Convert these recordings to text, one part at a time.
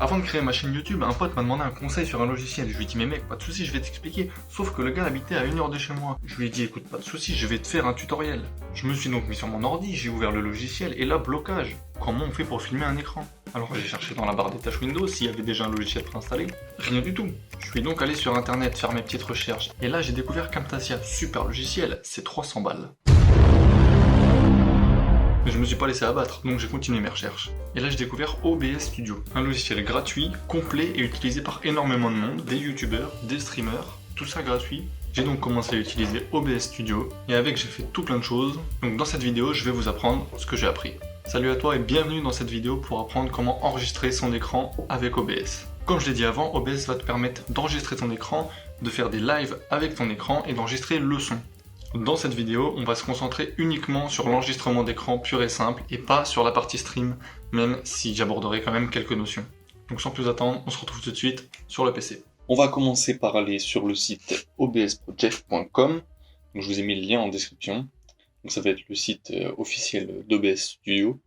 Avant de créer ma chaîne YouTube, un pote m'a demandé un conseil sur un logiciel. Je lui ai dit, mais mec, pas de soucis, je vais t'expliquer. Sauf que le gars habitait à 1 heure de chez moi. Je lui ai dit, écoute, pas de soucis, je vais te faire un tutoriel. Je me suis donc mis sur mon ordi, j'ai ouvert le logiciel et là, blocage. Comment on fait pour filmer un écran? Alors j'ai cherché dans la barre des tâches Windows s'il y avait déjà un logiciel préinstallé. Rien du tout. Je suis donc allé sur internet faire mes petites recherches. Et là, j'ai découvert Camtasia. Super logiciel, c'est 300 balles. Mais je me suis pas laissé abattre, donc j'ai continué mes recherches. Et là j'ai découvert OBS Studio, un logiciel gratuit, complet et utilisé par énormément de monde, des youtubeurs, des streamers, tout ça gratuit. J'ai donc commencé à utiliser OBS Studio, et avec j'ai fait tout plein de choses, donc dans cette vidéo je vais vous apprendre ce que j'ai appris. Salut à toi et bienvenue dans cette vidéo pour apprendre comment enregistrer son écran avec OBS. Comme je l'ai dit avant, OBS va te permettre d'enregistrer ton écran, de faire des lives avec ton écran et d'enregistrer le son. Dans cette vidéo, on va se concentrer uniquement sur l'enregistrement d'écran pur et simple et pas sur la partie stream, même si j'aborderai quand même quelques notions. Donc sans plus attendre, on se retrouve tout de suite sur le PC. On va commencer par aller sur le site obsproject.com. Donc je vous ai mis le lien en description. Donc ça va être le site officiel d'OBS Studio,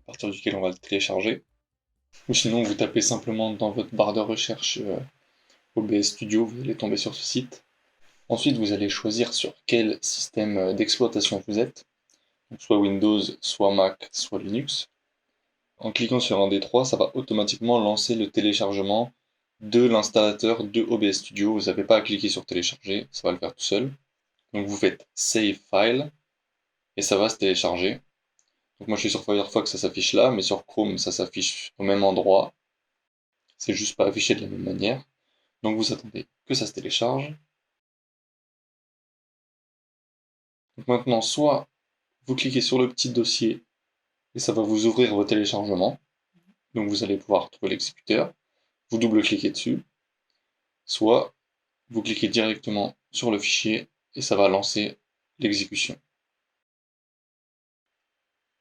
à partir duquel on va le télécharger. Ou sinon, vous tapez simplement dans votre barre de recherche OBS Studio, vous allez tomber sur ce site. Ensuite, vous allez choisir sur quel système d'exploitation vous êtes, donc soit Windows, soit Mac, soit Linux. En cliquant sur un des trois, ça va automatiquement lancer le téléchargement de l'installateur de OBS Studio. Vous n'avez pas à cliquer sur télécharger, ça va le faire tout seul. Donc vous faites Save File et ça va se télécharger. Donc moi je suis sur Firefox, ça s'affiche là, mais sur Chrome ça s'affiche au même endroit. C'est juste pas affiché de la même manière. Donc vous attendez que ça se télécharge. Donc maintenant, soit vous cliquez sur le petit dossier et ça va vous ouvrir vos téléchargements. Donc vous allez pouvoir trouver l'exécuteur, vous double-cliquez dessus, soit vous cliquez directement sur le fichier et ça va lancer l'exécution.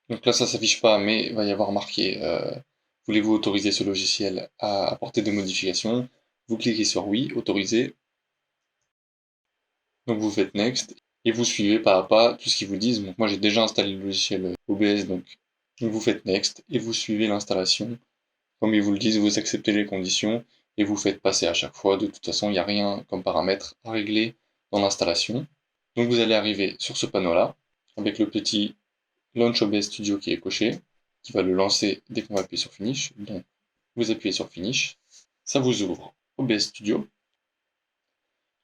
Donc là ça s'affiche pas, mais il va y avoir marqué voulez-vous autoriser ce logiciel à apporter des modifications? Vous cliquez sur oui, autoriser. Donc vous faites next et vous suivez pas à pas tout ce qu'ils vous disent. Donc moi j'ai déjà installé le logiciel OBS, donc vous faites next et vous suivez l'installation. Comme ils vous le disent, vous acceptez les conditions et vous faites passer à chaque fois. De toute façon, il n'y a rien comme paramètre à régler dans l'installation. Donc vous allez arriver sur ce panneau-là, avec le petit Launch OBS Studio qui est coché, qui va le lancer dès qu'on va appuyer sur Finish. Donc vous appuyez sur Finish, ça vous ouvre OBS Studio.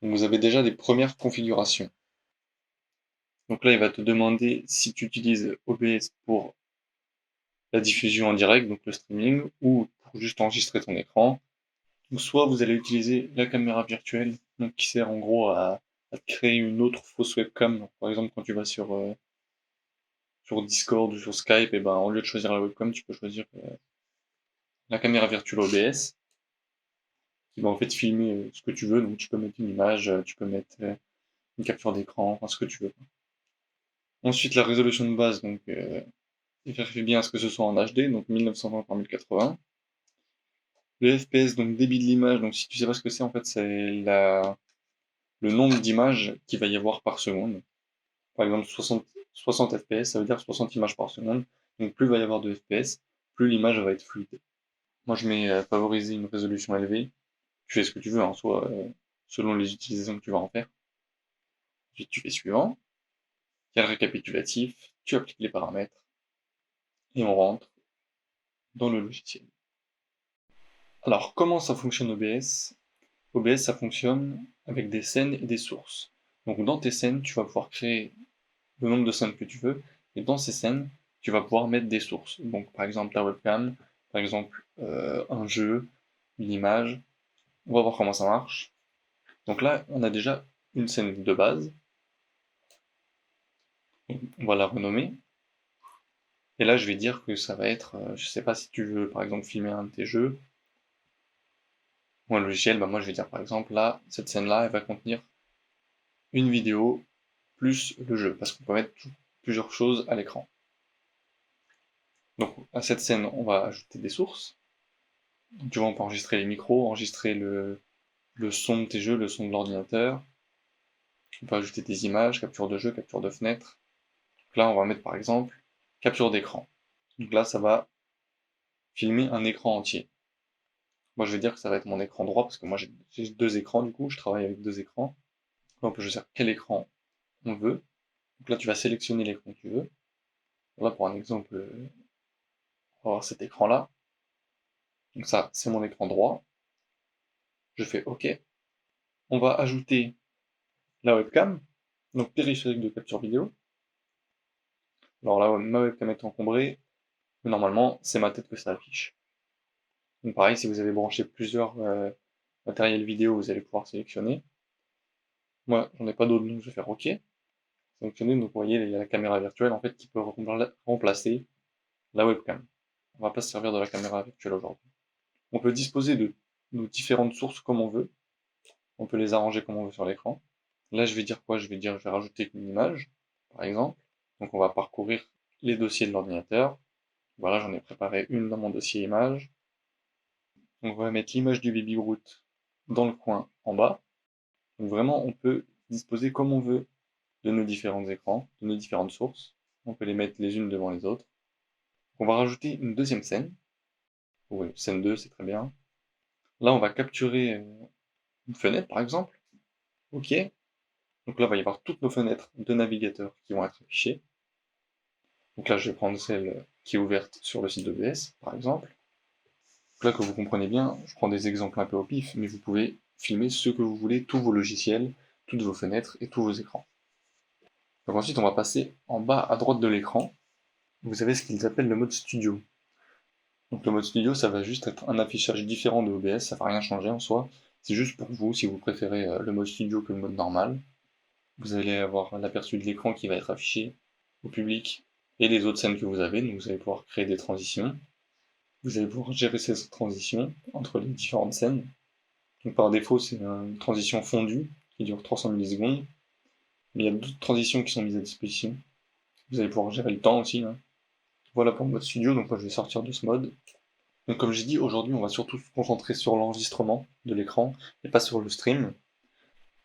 Donc vous avez déjà des premières configurations. Donc là, il va te demander si tu utilises OBS pour la diffusion en direct, donc le streaming, ou pour juste enregistrer ton écran. Donc soit vous allez utiliser la caméra virtuelle, donc qui sert en gros à te créer une autre fausse webcam. Donc, par exemple, quand tu vas sur Discord ou sur Skype, et ben au lieu de choisir la webcam, tu peux choisir la caméra virtuelle OBS, qui va en fait filmer ce que tu veux. Donc tu peux mettre une image, tu peux mettre une capture d'écran, enfin ce que tu veux. Ensuite, la résolution de base, donc vérifie bien à ce que ce soit en HD, donc 1920 par 1080. Le FPS, donc débit de l'image, donc si tu sais pas ce que c'est, en fait, c'est le nombre d'images qu'il va y avoir par seconde. Par exemple, 60 FPS, ça veut dire 60 images par seconde. Donc plus il va y avoir de FPS, plus l'image va être fluide. Moi, je mets favoriser une résolution élevée. Tu fais ce que tu veux, en soi, selon les utilisations que tu vas en faire. Ensuite, tu fais suivant. Il y a le récapitulatif, tu appliques les paramètres, et on rentre dans le logiciel. Alors, comment ça fonctionne OBS? OBS, ça fonctionne avec des scènes et des sources. Donc dans tes scènes, tu vas pouvoir créer le nombre de scènes que tu veux, et dans ces scènes, tu vas pouvoir mettre des sources. Donc par exemple ta webcam, par exemple un jeu, une image. On va voir comment ça marche. Donc là, on a déjà une scène de base. On va la renommer. Et là, je vais dire que ça va être, je sais pas si tu veux par exemple filmer un de tes jeux, ou un logiciel, bah moi je vais dire par exemple là, cette scène-là, elle va contenir une vidéo plus le jeu, parce qu'on peut mettre plusieurs choses à l'écran. Donc à cette scène, on va ajouter des sources. Tu vois, on peut enregistrer les micros, enregistrer le son de tes jeux, le son de l'ordinateur. On peut ajouter des images, capture de jeu, capture de fenêtre. Donc là, on va mettre par exemple capture d'écran. Donc là, ça va filmer un écran entier. Moi, je vais dire que ça va être mon écran droit, parce que moi, j'ai deux écrans, du coup, je travaille avec deux écrans. On peut choisir quel écran on veut. Donc là, tu vas sélectionner l'écran que tu veux. Là, pour un exemple, on va avoir cet écran-là. Donc ça, c'est mon écran droit. Je fais OK. On va ajouter la webcam, donc périphérique de capture vidéo. Alors là, ma webcam est encombrée, mais normalement, c'est ma tête que ça affiche. Donc pareil, si vous avez branché plusieurs matériels vidéo, vous allez pouvoir sélectionner. Moi, j'en ai pas d'autres, donc je vais faire OK. Sélectionner, donc vous voyez, il y a la caméra virtuelle en fait qui peut remplacer la webcam. On va pas se servir de la caméra virtuelle aujourd'hui. On peut disposer de nos différentes sources comme on veut. On peut les arranger comme on veut sur l'écran. Là, je vais dire quoi? Je vais dire, je vais rajouter une image, par exemple. Donc on va parcourir les dossiers de l'ordinateur. Voilà, j'en ai préparé une dans mon dossier image. Donc on va mettre l'image du baby Groot dans le coin en bas. Donc vraiment, on peut disposer comme on veut de nos différents écrans, de nos différentes sources. On peut les mettre les unes devant les autres. On va rajouter une deuxième scène. Oui, scène 2, c'est très bien. Là, on va capturer une fenêtre, par exemple. OK. Donc là, il va y avoir toutes nos fenêtres de navigateur qui vont être affichées. Donc là, je vais prendre celle qui est ouverte sur le site d'OBS, par exemple. Donc là, que vous comprenez bien, je prends des exemples un peu au pif, mais vous pouvez filmer ce que vous voulez, tous vos logiciels, toutes vos fenêtres et tous vos écrans. Donc ensuite, on va passer en bas à droite de l'écran. Vous avez ce qu'ils appellent le mode studio. Donc le mode studio, ça va juste être un affichage différent de OBS, ça va rien changer en soi. C'est juste pour vous, si vous préférez le mode studio que le mode normal. Vous allez avoir l'aperçu de l'écran qui va être affiché au public et les autres scènes que vous avez. Donc vous allez pouvoir créer des transitions. Vous allez pouvoir gérer ces transitions entre les différentes scènes. Donc par défaut, c'est une transition fondue qui dure 300 millisecondes. Mais il y a d'autres transitions qui sont mises à disposition. Vous allez pouvoir gérer le temps aussi, hein. Voilà pour le mode studio, donc moi je vais sortir de ce mode. Donc comme j'ai dit, aujourd'hui on va surtout se concentrer sur l'enregistrement de l'écran et pas sur le stream.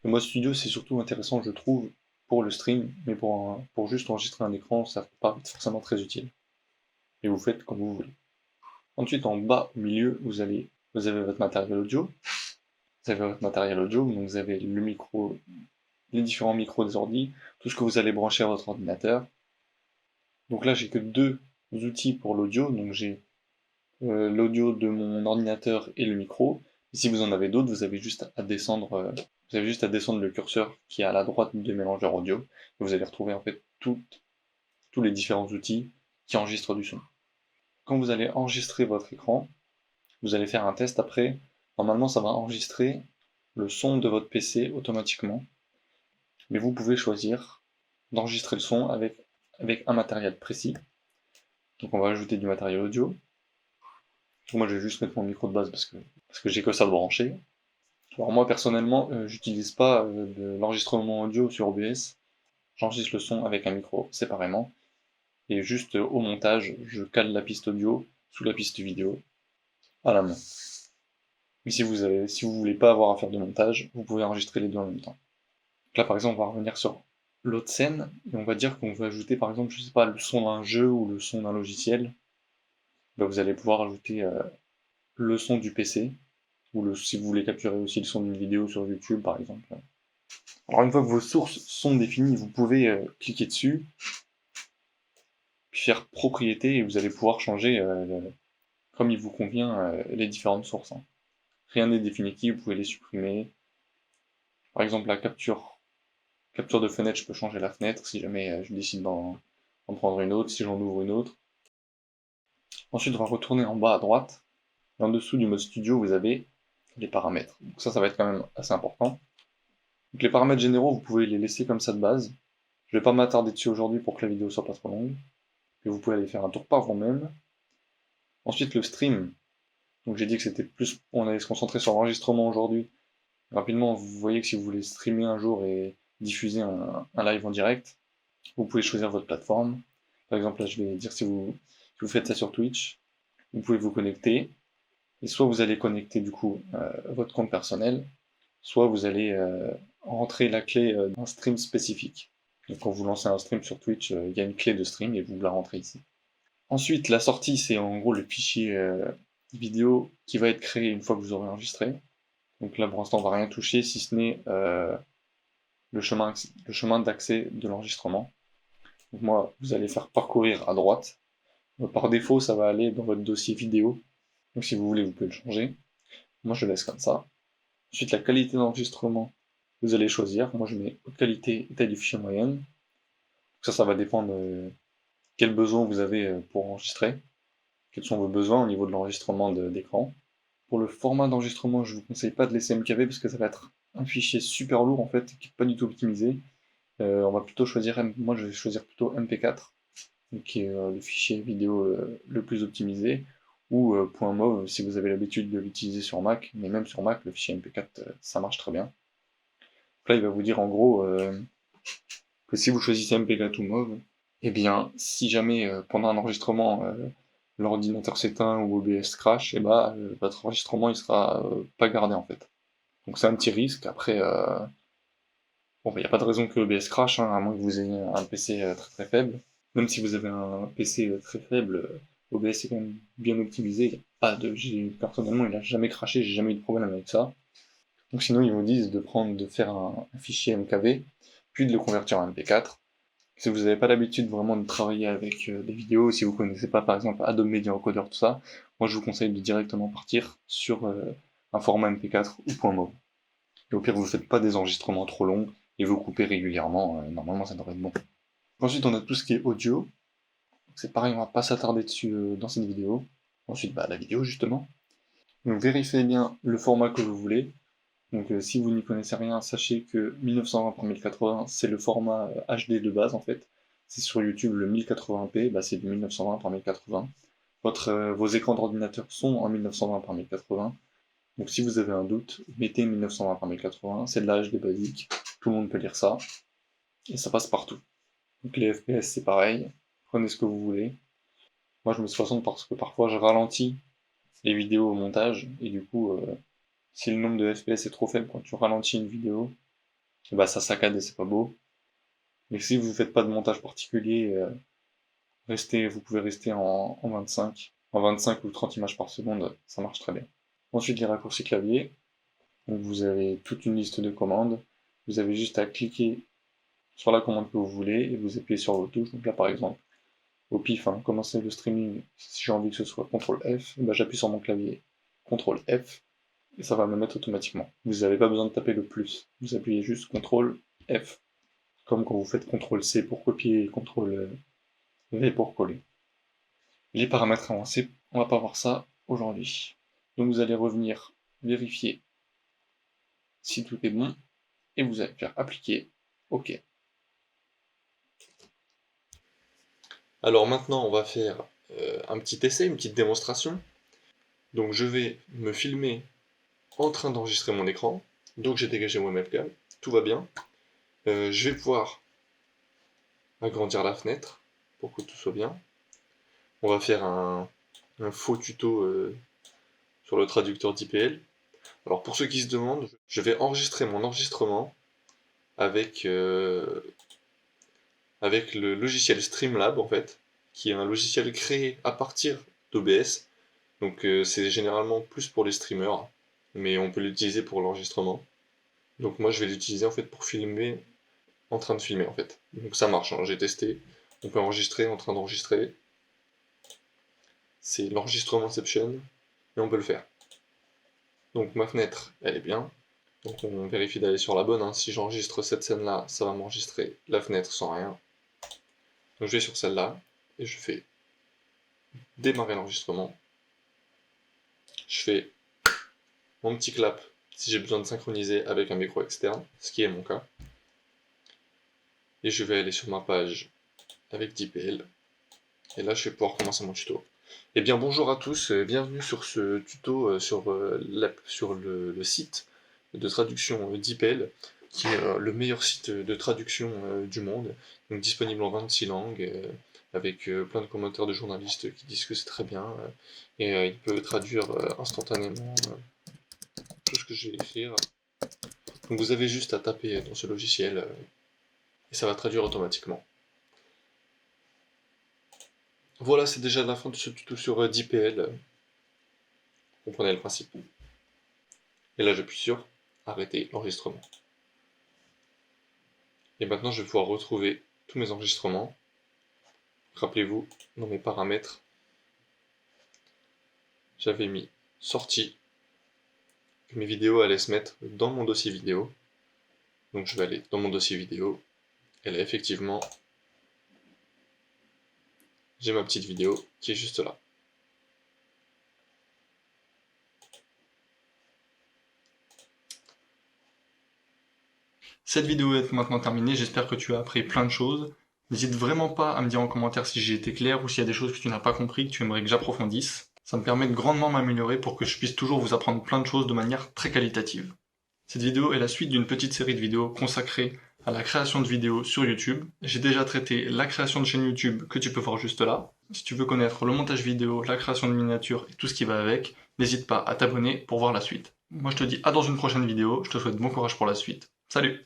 Le mode studio c'est surtout intéressant je trouve pour le stream, mais pour juste enregistrer un écran ça va pas être forcément très utile. Et vous faites comme vous voulez. Ensuite en bas au milieu vous avez votre matériel audio. Vous avez votre matériel audio, donc vous avez le micro, les différents micros des ordi, tout ce que vous allez brancher à votre ordinateur. Donc là j'ai que deux outils pour l'audio, donc j'ai l'audio de mon ordinateur et le micro. Et si vous en avez d'autres, vous avez juste à descendre, le curseur qui est à la droite des mélangeurs audio, et vous allez retrouver en fait tous les différents outils qui enregistrent du son. Quand vous allez enregistrer votre écran, vous allez faire un test après. Normalement, ça va enregistrer le son de votre PC automatiquement, mais vous pouvez choisir d'enregistrer le son avec un matériel précis. Donc on va ajouter du matériel audio. Moi, je vais juste mettre mon micro de base parce que j'ai que ça de brancher. Alors moi, personnellement, j'utilise pas de l'enregistrement audio sur OBS. J'enregistre le son avec un micro séparément. Et juste au montage, je cale la piste audio sous la piste vidéo à la main. Mais si vous voulez pas avoir à faire de montage, vous pouvez enregistrer les deux en même temps. Donc là, par exemple, on va revenir sur l'autre scène et on va dire qu'on veut ajouter, par exemple, je sais pas, le son d'un jeu ou le son d'un logiciel. Bah, vous allez pouvoir ajouter le son du PC ou si vous voulez capturer aussi le son d'une vidéo sur YouTube, par exemple. Alors une fois que vos sources sont définies, vous pouvez cliquer dessus, puis faire propriété et vous allez pouvoir changer comme il vous convient les différentes sources, hein. Rien n'est définitif, vous pouvez les supprimer. Par exemple la capture de fenêtre, je peux changer la fenêtre si jamais je décide d'en prendre une autre, si j'en ouvre une autre. Ensuite on va retourner en bas à droite, et en dessous du mode studio vous avez les paramètres. Donc ça va être quand même assez important. Donc les paramètres généraux, vous pouvez les laisser comme ça de base. Je vais pas m'attarder dessus aujourd'hui pour que la vidéo soit pas trop longue. Et vous pouvez aller faire un tour par vous-même. Ensuite, le stream. Donc j'ai dit que c'était plus, on allait se concentrer sur l'enregistrement aujourd'hui. Rapidement, vous voyez que si vous voulez streamer un jour et diffuser un live en direct, vous pouvez choisir votre plateforme. Par exemple, là, je vais dire si vous faites ça sur Twitch, vous pouvez vous connecter. Et soit vous allez connecter du coup votre compte personnel, soit vous allez rentrer la clé d'un stream spécifique. Donc quand vous lancez un stream sur Twitch, il y a une clé de stream et vous la rentrez ici. Ensuite, la sortie, c'est en gros le fichier vidéo qui va être créée une fois que vous aurez enregistré. Donc là, pour l'instant, on va rien toucher, si ce n'est le chemin d'accès de l'enregistrement. Donc moi, vous allez faire parcourir à droite. Par défaut, ça va aller dans votre dossier vidéo. Donc si vous voulez, vous pouvez le changer. Moi, je laisse comme ça. Ensuite, la qualité d'enregistrement, vous allez choisir. Moi, je mets haute qualité et taille du fichier moyenne. Donc ça va dépendre quels besoins vous avez pour enregistrer. Quels sont vos besoins au niveau de l'enregistrement d'écran. Pour le format d'enregistrement, je vous conseille pas de laisser MKV parce que ça va être un fichier super lourd en fait, qui n'est pas du tout optimisé. On va plutôt choisir, moi je vais choisir plutôt MP4, qui est le fichier vidéo le plus optimisé, ou .mov si vous avez l'habitude de l'utiliser sur Mac, mais même sur Mac, le fichier MP4, ça marche très bien. Donc là, il va vous dire en gros que si vous choisissez MP4 ou MOV, eh bien, si jamais pendant un enregistrement, l'ordinateur s'éteint ou OBS crash, eh ben, votre enregistrement il sera pas gardé en fait. Donc c'est un petit risque. Après, bon, il n'y a pas de raison que OBS crash, hein, à moins que vous ayez un PC très très faible. Même si vous avez un PC très faible, OBS est quand même bien optimisé. Y a pas de, personnellement, il a jamais crashé, j'ai jamais eu de problème avec ça. Donc sinon, ils vous disent de faire un fichier MKV, puis de le convertir en MP4. Si vous n'avez pas l'habitude vraiment de travailler avec des vidéos, si vous connaissez pas par exemple Adobe Media Encoder, tout ça, moi je vous conseille de directement partir sur un format MP4 ou .mov. Et au pire, vous ne faites pas des enregistrements trop longs et vous coupez régulièrement, normalement ça devrait être bon. Ensuite, on a tout ce qui est audio. C'est pareil, on va pas s'attarder dessus dans cette vidéo. Ensuite, bah, la vidéo justement. Donc vérifiez bien le format que vous voulez. Donc si vous n'y connaissez rien, sachez que 1920 par 1080, c'est le format HD de base en fait. C'est sur YouTube le 1080p, bah, c'est du 1920 par 1080. Vos écrans d'ordinateur sont en 1920 par 1080. Donc si vous avez un doute, mettez 1920 par 1080, c'est de la HD basique, tout le monde peut lire ça, et ça passe partout. Donc les FPS c'est pareil, prenez ce que vous voulez. Moi je me suis 60 parce que parfois je ralentis les vidéos au montage, et du coup, si le nombre de FPS est trop faible quand tu ralentis une vidéo, bah ça saccade et c'est pas beau. Mais si vous ne faites pas de montage particulier, vous pouvez rester en 25. En 25 ou 30 images par seconde, ça marche très bien. Ensuite, les raccourcis clavier. Donc vous avez toute une liste de commandes. Vous avez juste à cliquer sur la commande que vous voulez et vous appuyez sur vos touches. Donc là, par exemple, au pif, hein, commencer le streaming, si j'ai envie que ce soit CTRL F, bah, j'appuie sur mon clavier CTRL F et ça va me mettre automatiquement. Vous n'avez pas besoin de taper le plus. Vous appuyez juste CTRL F, comme quand vous faites CTRL C pour copier et CTRL V pour coller. Les paramètres avancés, on va pas voir ça aujourd'hui. Donc vous allez revenir vérifier si tout est bon et vous allez faire appliquer. OK. Alors maintenant, on va faire un petit essai, une petite démonstration. Donc je vais me filmer en train d'enregistrer mon écran. Donc j'ai dégagé mon webcam, tout va bien. Je vais pouvoir agrandir la fenêtre pour que tout soit bien. On va faire un faux tuto sur le traducteur d'IPL. Alors pour ceux qui se demandent, je vais enregistrer mon enregistrement avec, avec le logiciel Streamlab en fait, qui est un logiciel créé à partir d'OBS. Donc c'est généralement plus pour les streamers, mais on peut l'utiliser pour l'enregistrement. Donc moi je vais l'utiliser en fait pour filmer en train de filmer en fait. Donc ça marche, hein, j'ai testé. On peut enregistrer en train d'enregistrer. C'est l'enregistrement-ception et on peut le faire. Donc ma fenêtre, elle est bien. Donc on vérifie d'aller sur la bonne. Hein. Si j'enregistre cette scène-là, ça va m'enregistrer la fenêtre sans rien. Donc je vais sur celle-là et je fais démarrer l'enregistrement. Je fais mon petit clap si j'ai besoin de synchroniser avec un micro externe, ce qui est mon cas. Et je vais aller sur ma page avec DeepL. Et là, je vais pouvoir commencer mon tuto. Eh bien, bonjour à tous, bienvenue sur ce tuto sur le site de traduction DeepL, qui est le meilleur site de traduction du monde, donc disponible en 26 langues, avec plein de commentaires de journalistes qui disent que c'est très bien, et il peut traduire instantanément tout ce que je vais écrire. Donc vous avez juste à taper dans ce logiciel, et ça va traduire automatiquement. Voilà, c'est déjà la fin de ce tuto sur DeepL. Vous comprenez le principe. Et là, j'appuie sur arrêter l'enregistrement. Et maintenant, je vais pouvoir retrouver tous mes enregistrements. Rappelez-vous, dans mes paramètres, j'avais mis sortie. Mes vidéos allaient se mettre dans mon dossier vidéo. Donc je vais aller dans mon dossier vidéo. Et là, effectivement, j'ai ma petite vidéo qui est juste là. Cette vidéo est maintenant terminée, j'espère que tu as appris plein de choses. N'hésite vraiment pas à me dire en commentaire si j'ai été clair ou s'il y a des choses que tu n'as pas compris, que tu aimerais que j'approfondisse. Ça me permet de grandement m'améliorer pour que je puisse toujours vous apprendre plein de choses de manière très qualitative. Cette vidéo est la suite d'une petite série de vidéos consacrée à la création de vidéos sur YouTube. J'ai déjà traité la création de chaîne YouTube que tu peux voir juste là. Si tu veux connaître le montage vidéo, la création de miniatures et tout ce qui va avec, n'hésite pas à t'abonner pour voir la suite. Moi je te dis à dans une prochaine vidéo, je te souhaite bon courage pour la suite. Salut!